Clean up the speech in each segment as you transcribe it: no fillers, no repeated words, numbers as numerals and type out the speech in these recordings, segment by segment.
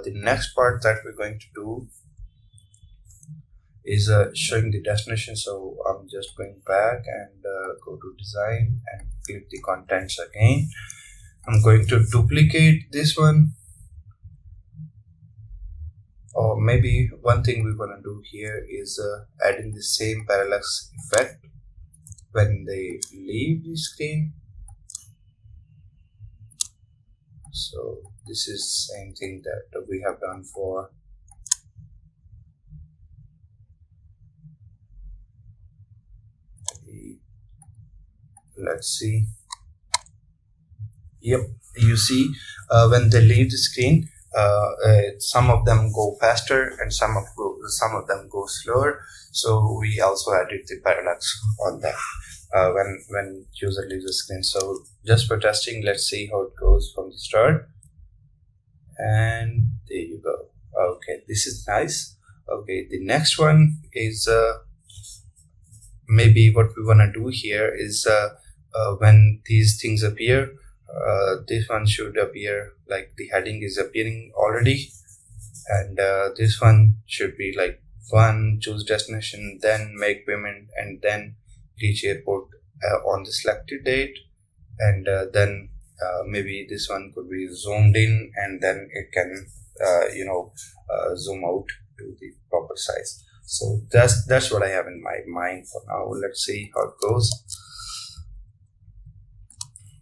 the next part that we're going to do is showing the destination. So I'm just going back and go to design and click the contents again. I'm going to duplicate this one, or maybe one thing we want to do here is adding the same parallax effect when they leave the screen. So this is same thing that we have done for let's see. Yep, you see when they leave the screen, some of them go faster and some of them go slower. So we also added the parallax on that when user leaves the screen. So just for testing, let's see how it goes from the start. And there you go. Okay, this is nice. Okay, the next one is maybe what we want to do here is when these things appear, this one should appear like the heading is appearing already, and this one should be like one, choose destination, then make payment, and then reach airport on the selected date, and then maybe this one could be zoomed in, and then it can zoom out to the proper size. So that's what I have in my mind for now. Let's see how it goes.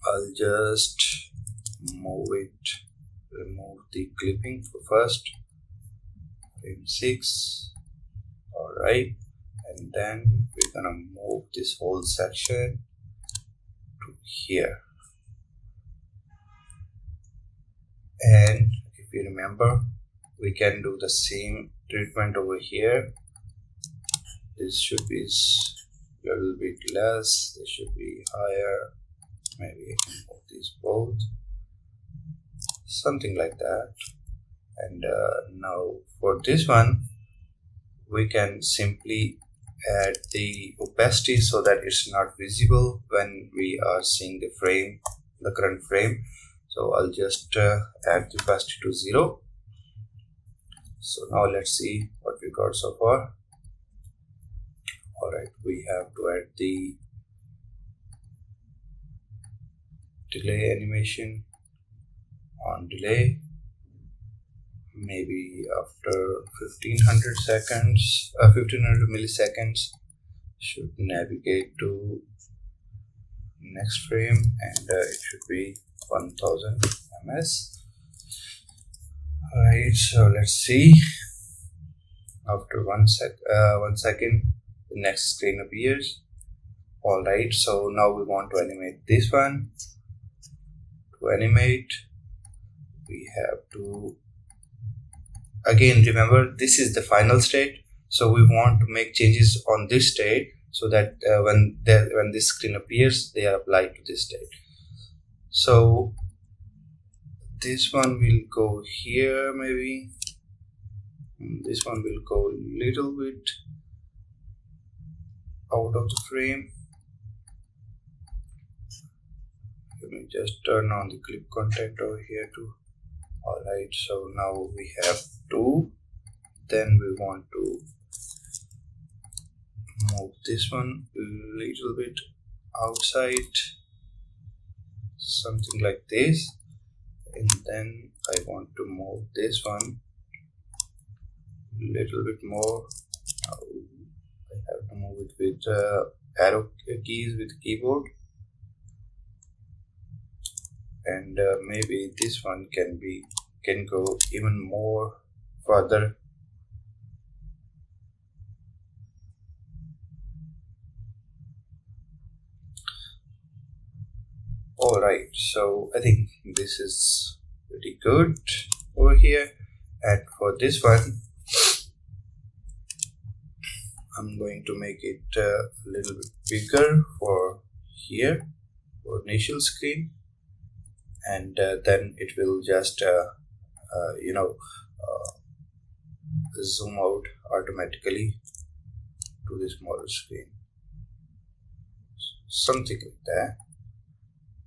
I'll just remove the clipping first. Frame 6. Alright, and then we're gonna move this whole section to here. And if you remember, we can do the same treatment over here. This should be a little bit less, this should be higher. Maybe I can move these both, something like that. And now for this one, we can simply add the opacity so that it's not visible when we are seeing the frame, the current frame. So I'll just add the opacity to 0. So now let's see what we got so far. Alright, we have to add the delay animation on delay. Maybe after 1500 seconds, 1500 milliseconds, should navigate to next frame, and it should be 1000 ms. Alright, so let's see. After one second, the next screen appears. Alright, so now we want to animate this one. To animate, we have to again remember this is the final state, so we want to make changes on this state so that when this screen appears, they are applied to this state. So this one will go here, maybe this one will go a little bit out of the frame. Let me just turn on the clip content over here too. Alright, so now we have 2. Then we want to move this one a little bit outside, something like this. And then I want to move this one a little bit more. I have to move it with arrow keys with keyboard. And maybe this one can go even more further. Alright, so I think this is pretty good over here. And for this one, I'm going to make it a little bit bigger for here, for initial screen. And then it will just zoom out automatically to the smaller screen, something like that.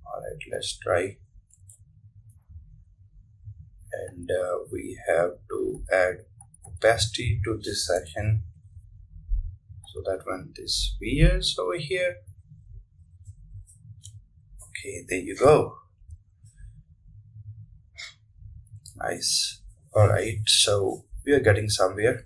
Alright, let's try. and we have to add opacity to this section so that when this veers over here. Okay, there you go. Nice. Alright, so we are getting somewhere.